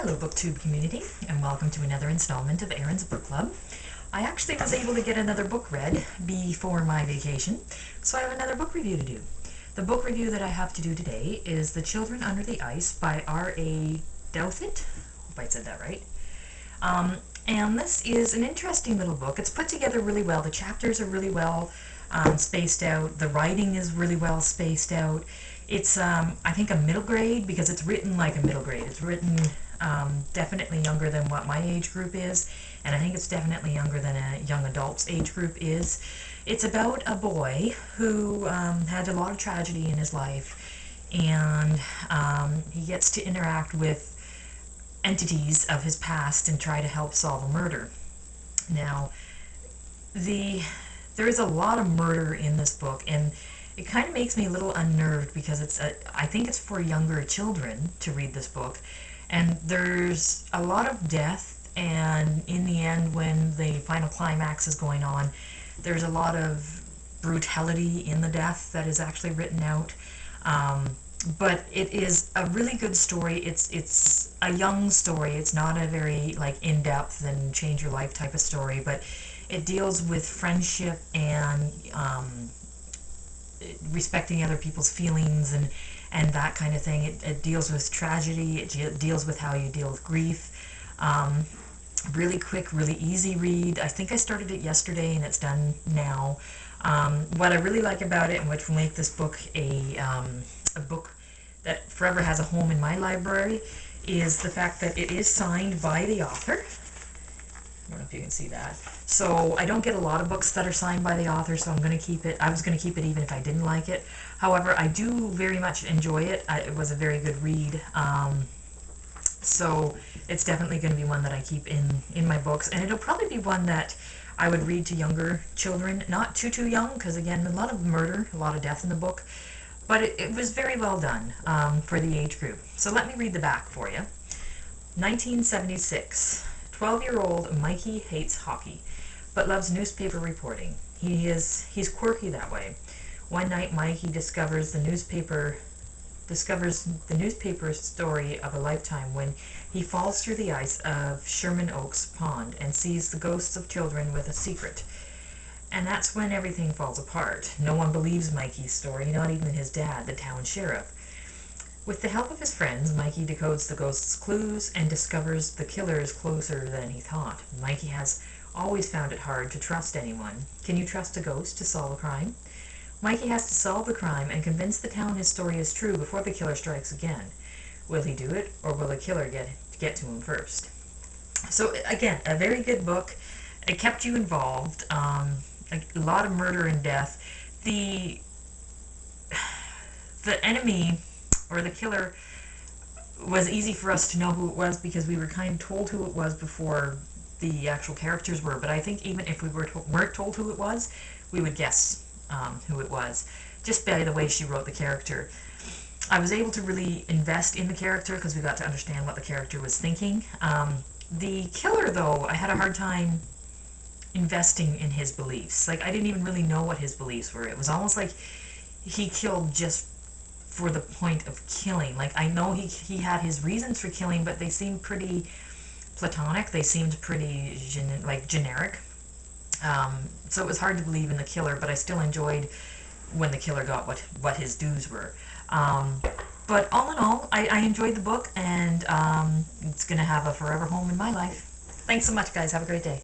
Hello BookTube community, and welcome to another installment of Erin's Book Club. I actually was able to get another book read before my vacation, so I have another book review to do. The book review that I have to do today is The Children Under the Ice by R.A. Douthit. Hope I said that right. And this is an interesting little book. It's put together really well. The chapters are really well spaced out. The writing is really well spaced out. It's, I think, a middle grade because it's written like a middle grade. It's written definitely younger than what my age group is, and I think it's definitely younger than a young adult's age group is. It's about a boy who had a lot of tragedy in his life, and he gets to interact with entities of his past and try to help solve a murder. Now, there is a lot of murder in this book, and it kind of makes me a little unnerved because I think it's for younger children to read this book, and there's a lot of death, and in the end, when the final climax is going on, there's a lot of brutality in the death that is actually written out. But it is a really good story. It's a young story. It's not a very in-depth and change your life type of story, but it deals with friendship and respecting other people's feelings and that kind of thing. It deals with tragedy. It deals with how you deal with grief. Really quick, really easy read. I think I started it yesterday and it's done now. What I really like about it, and which will make this book a book that forever has a home in my library, is the fact that it is signed by the author. I don't know if you can see that. So I don't get a lot of books that are signed by the author, so I'm going to keep it. I was going to keep it even if I didn't like it. However, I do very much enjoy it. It was a very good read. So it's definitely going to be one that I keep in my books, and it'll probably be one that I would read to younger children, not too young, because again, a lot of murder, a lot of death in the book, but it was very well done for the age group. So let me read the back for you. 1976. 12-year-old Mikey hates hockey, but loves newspaper reporting. He's quirky that way. One night, Mikey discovers the newspaper story of a lifetime when he falls through the ice of Sherman Oaks Pond and sees the ghosts of children with a secret. And that's when everything falls apart. No one believes Mikey's story, not even his dad, the town sheriff. With the help of his friends, Mikey decodes the ghost's clues and discovers the killer is closer than he thought. Mikey has always found it hard to trust anyone. Can you trust a ghost to solve a crime? Mikey has to solve the crime and convince the town his story is true before the killer strikes again. Will he do it, or will the killer get to him first? So again, a very good book. It kept you involved. A lot of murder and death. The enemy, or the killer, was easy for us to know who it was because we were kind of told who it was before the actual characters were. But I think even if we weren't told who it was, we would guess who it was, just by the way she wrote the character. I was able to really invest in the character because we got to understand what the character was thinking. The killer, though, I had a hard time investing in his beliefs. I didn't even really know what his beliefs were. It was almost like he killed just for the point of killing. I know he had his reasons for killing, but they seemed pretty platonic. They seemed pretty generic. So it was hard to believe in the killer, but I still enjoyed when the killer got what his dues were. But all in all, I enjoyed the book, and it's going to have a forever home in my life. Thanks so much, guys. Have a great day.